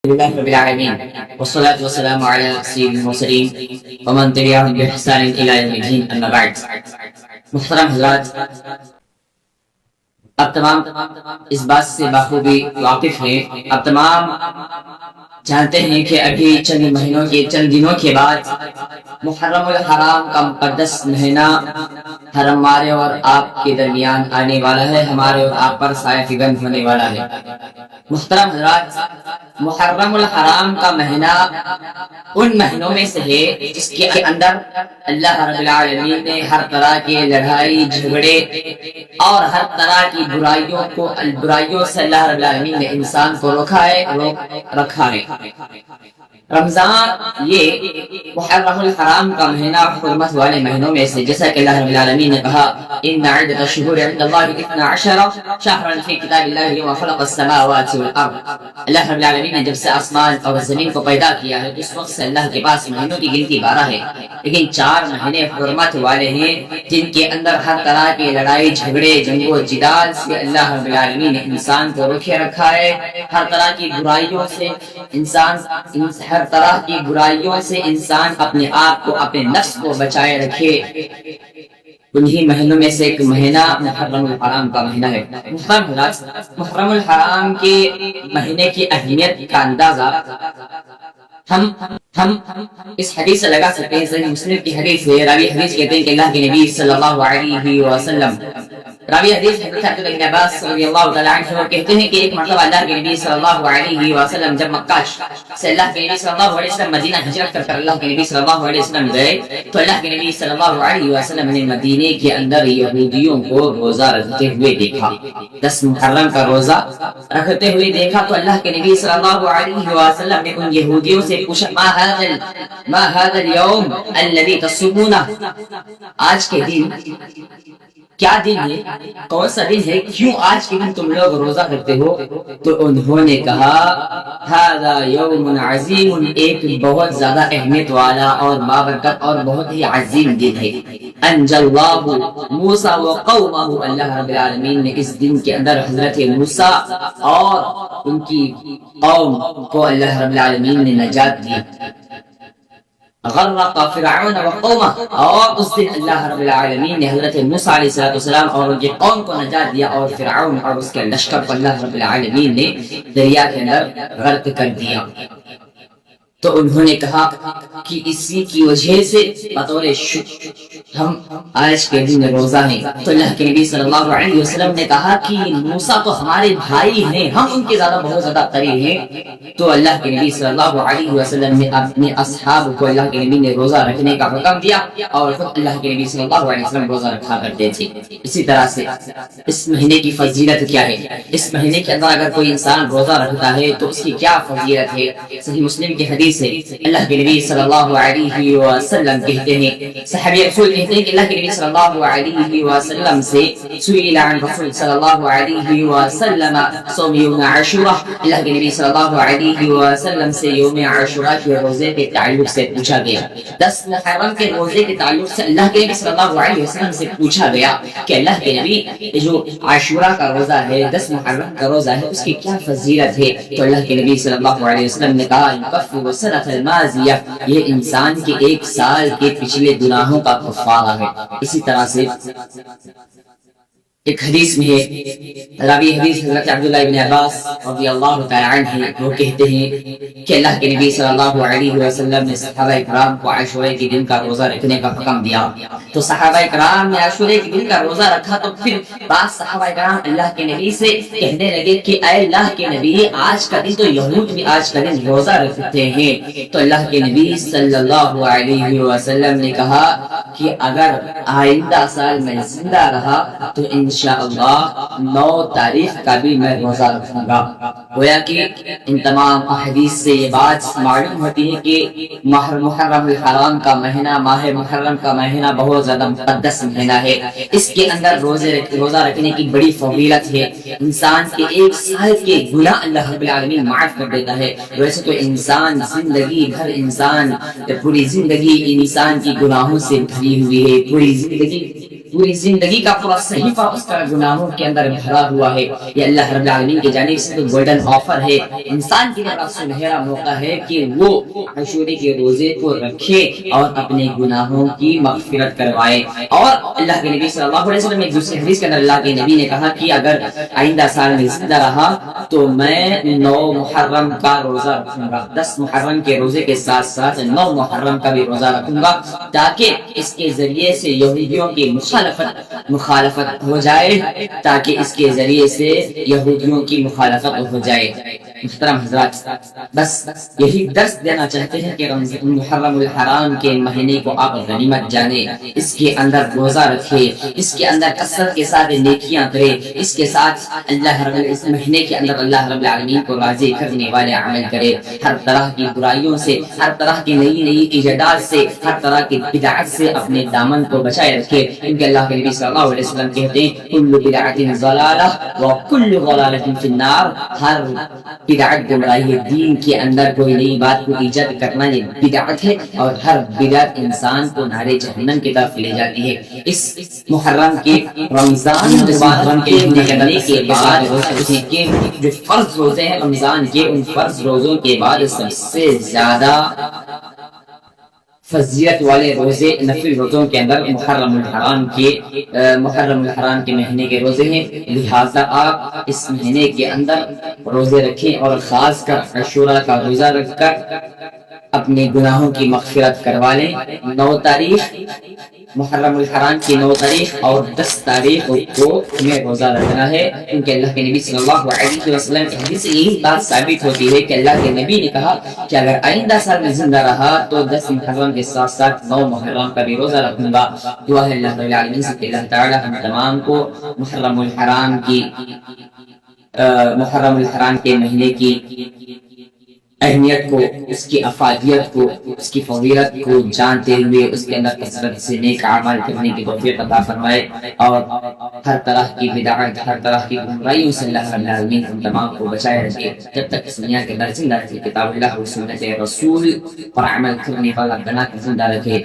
لله رب العالمين والصلاة والسلام على سيد المرسلين ومن تبعهم بإحسان إلى يوم الدين أما بعد. محترم حضرات، اب تمام اس بات سے بخوبی واقف ہیں، اب تمام جانتے ہیں کہ ابھی چند دنوں کے بعد محرم الحرام کا مقدس مہینہ ہمارے اور آپ کے درمیان آنے والا ہے، ہمارے اور آپ پر سایہ فگن ہونے والا ہے. محترم حضرات، محرم الحرام کا مہینہ ان مہینوں میں سے ہے جس کے اندر اللہ رب العالمین نے ہر طرح کے لڑائی جھگڑے اور ہر طرح کی برائیوں سے اللہ رب العالمین نے انسان کو روک رکھا ہے. رمضان یہ محرم الحرام کا مہینہ حرمت والے مہینوں میں سے، جیسا کہ اللہ رب العالمین نے کہا ان عدۃ الشہور عند اللہ 12 شہرا فی کتاب اللہ یوم خلق السماوات والارض. اللہ رب العالمین نے جب سے آسمان اور زمین کو پیدا کیا ہے اس وقت سے اللہ کے پاس مہینوں کی گنتی 12 ہے، لیکن 4 مہینے حرمت والے ہیں جن کے اندر ہر طرح کے لڑائی جھگڑے جنگ و جدال سے اللہ رب العالمین نے انسان کو روکے رکھا ہے. ہر طرح کی برائیوں سے انسان اپنے آپ کو اپنے نفس کو بچائے رکھے. انہی مہینوں میں سے ایک مہینہ محرم الحرام کا مہینہ ہے. محرم الحرام کے مہینے کی اہمیت کا اندازہ ہم اس حدیث سے لگا سکتے ہیں. صحیح مسلم کی حدیث ہے، راوی حدیث کہتے ہیں کہ اللہ کے نبی صلی اللہ علیہ وسلم، راوی حدیث حضرت عبداللہ بن عباس رضی اللہ تعالی عنہ کہتے ہیں کہ ایک مرتبہ اللہ کے نبی صلی اللہ علیہ وسلم جب مکہ سے اللہ کے نبی صلی اللہ علیہ وسلم مدینہ ہجرت کر اللہ کے نبی صلی اللہ علیہ وسلم گئے تو اللہ کے نبی صلی اللہ علیہ وسلم نے مدینے کے اندر یہودیوں کو روزہ رکھتے ہوئے دیکھا. 10 محرم کا روزہ رکھتے ہوئے دیکھا تو اللہ کے نبی صلی اللہ علیہ وسلم نے ان یہودیوں سے پوچھا ما هذا اليوم الذي تصومونه، آج کے دن کیا دن ہے، کون سا دن ہے، کیوں آج کے دن تم لوگ روزہ رکھتے ہو؟ تو انہوں نے کہا هذا يوم عظیم، ایک بہت زیادہ اہمیت والا اور بابرکت اور بہت ہی عظیم دن ہے. انجى الله موسى وقومه، اللہ رب العالمین نے اس دن کے اندر حضرت موسیٰ اور ان کی قوم کو اللہ رب العالمین نے نجات دی. غرق فرعون وقومه، اور اس دن اللہ رب العالمین نے حضرت موسیٰ علیہ السلام اور ان کی قوم کو نجات دیا اور فرعون اور اس کے لشکر کو اللہ رب العالمین نے دریا کے اندر غرق کر دیا. تو انہوں نے کہا کہ اسی کی وجہ سے بطور شکر ہم آج کے دن روزہ ہیں. تو اللہ کے نبی صلی اللہ علیہ وسلم نے کہا کہ موسیٰ تو ہمارے بھائی ہیں، ہم ان کے بہت زیادہ قریب ہیں. تو اللہ کے نبی صلی اللہ علیہ وسلم نے اپنے اصحاب کو اللہ کے نبی نے روزہ رکھنے کا حکم دیا اور خود اللہ کے نبی صلی اللہ علیہ وسلم روزہ رکھا کرتے تھے. اسی طرح سے اس مہینے کی فضیلت کیا ہے، اس مہینے کے اندر اگر کوئی انسان روزہ رکھتا ہے تو اس کی کیا فضیلت ہے. صحیح مسلم کی حدیث سے اللہ کے نبی صلی اللہ علیہ وسلم کہتے ہیں، صحابی رسول کہتے ہیں کہ اللہ کے نبی صلی اللہ علیہ وسلم سے سئل عن رسول صلی اللہ علیہ وسلم صوم یوم عاشوراء، اللہ کے نبی صلی اللہ علیہ وسلم سے یوم عاشوراء کے روزے کے تعلق سے پوچھا گیا. 10 محرم کے روزے کے تعلق سے اللہ کے نبی صلی اللہ علیہ وسلم سے پوچھا گیا کہ اللہ کے نبی جو عاشوراء کا روزہ ہے، 10 محرم کا روزہ ہے، اس کی کیا فضیلت ہے؟ تو اللہ کے نبی صلی اللہ علیہ وسلم نے کہا یکفر السنۃ الماضیہ، یہ انسان کے 1 سال کے پچھلے گناہوں کا کفارہ ہے. اسی طرح سے ایک حدیث میں ہے، راوی حدیث حضرت عبداللہ بن عباس رضی اللہ تعالی عنہ، وہ کہتے ہیں کہ اللہ کے نبی صلی اللہ علیہ وسلم نے صحابہ کرام کو عاشورہ کے دن کا روزہ رکھنے کا حکم دیا. تو صحابہ کرام نے عاشورہ کے دن کا روزہ رکھا تو پھر بعض صحابہ کرام اللہ کے نبی سے کہنے لگے کہ اے اللہ کے نبی، آج کا دن تو یہود بھی آج کا دن روزہ رکھتے ہیں. تو اللہ کے نبی صلی اللہ علیہ وسلم نے کہا کہ اگر آئندہ سال میں زندہ رہا تو انشاءاللہ 9 تاریخ کا بھی میں روزہ رکھوں گا. گویا کہ ان تمام احادیث سے یہ بات معلوم ہوتی ہے کہ محرم الحرام کا مہینہ، ماہ محرم کا مہینہ بہت زیادہ مقدس مہینہ ہے. اس کے اندر روزہ رکھنے کی بڑی فضیلت ہے. انسان کے 1 سال کے گناہ اللہ رب العالمین معاف کر دیتا ہے. ویسے تو انسان زندگی بھر پوری زندگی انسان کی گناہوں سے بھری ہوئی ہے، پوری زندگی پوری زندگی کا پورا صحیفہ اس کا گناہوں کے اندر بھرا ہوا ہے. یہ اللہ رب العالمین کی جانب سے تو گولڈن آفر ہے, انسان کے لیے سنہرا موقع ہے کہ وہ عاشورے کے روزے کو رکھے اور اپنے گناہوں کی مغفرت کروائے. اور اللہ کے نبی صلی اللہ علیہ وسلم ایک دوسرے حدیث کے اندر اللہ کے نبی نے کہا کہ اگر آئندہ سال میں زندہ رہا تو میں 9 محرم کا روزہ رکھوں گا, 10 محرم کے روزے کے ساتھ ساتھ 9 محرم کا بھی روزہ رکھوں گا, تاکہ اس کے ذریعے سے یہودیوں کی مخالفت ہو جائے, تاکہ اس کے ذریعے سے یہودیوں کی مخالفت ہو جائے. محترم حضرات, بس یہی درس دینا چاہتے ہیں کہ محرم الحرام کے مہینے کو آپ غنیمت جانیں, اس کے اندر روزہ رکھے, اس کے اندر کثرت کے ساتھ نیکیاں کرے, اس کے ساتھ اس مہینے کے اندر اللہ رب العالمین کو راضی کرنے والے عمل کرے, ہر طرح کی برائیوں سے, ہر طرح کی نئی ایجادات سے, ہر طرح کی بدعت سے اپنے دامن کو بچائے رکھے, کیونکہ اللہ کے نبی صلی اللہ علیہ وسلم کہتے ہیں کل بدعت ضلالہ وکل ضلالۃ فی النار, ہر بدعت گمراہی ہے, دین کے اندر کوئی نئی بات کو ایجاد کرنا یہ بدعت ہے, اور ہر بدعت انسان کو نار جہنم کی طرف لے جاتی ہے. اس محرم کے رمضان مبارک کے نکلنے کے بعد کے جو فرض روزے ہیں رمضان کے, ان فرض روزوں کے بعد سب سے زیادہ فضیلت والے روزے نفل روزوں کے اندر محرم الحرام کے مہینے کے روزے ہیں. لہذا آپ اس مہینے کے اندر روزے رکھیں, اور خاص کر عاشورہ کا روزہ رکھ کر اپنے گناہوں کی مغفرت کروا لیں. 9 تاریخ محرم الحرام کی 9 تاریخ اور 10 تاریخ کو ہمیں روزہ رکھنا ہے, کیونکہ اللہ کے نبی صلی اللہ علیہ وسلم کی حدیث سے یہی بات ثابت ہوتی ہے کہ اللہ کے نبی نے کہا کہ اگر آئندہ سال میں زندہ رہا تو 10 محرم کے ساتھ ساتھ 9 محرم کا بھی روزہ رکھوں گا. دعا ہے اللہ رب العالمین سے کہ اللہ تعالی ہم تمام کو محرم الحرام کے مہینے کی اہمیت کو, اس کی افادیت کو, اس کی فضیلت کو جانتے ہوئے اس کے اندر کثرت سے نیک اعمال کرنے کی توفیق عطا فرمائے, اور ہر طرح کی بدعت, ہر طرح کی برائیوں سے اللہ رب العالمین ہم تمام کو بچائے رکھے. جب تک اس دنیا کے اندر زندہ رکھے, کتاب اللہ و سنت رسول پر عمل کرنے والا بنا کر زندہ رکھے.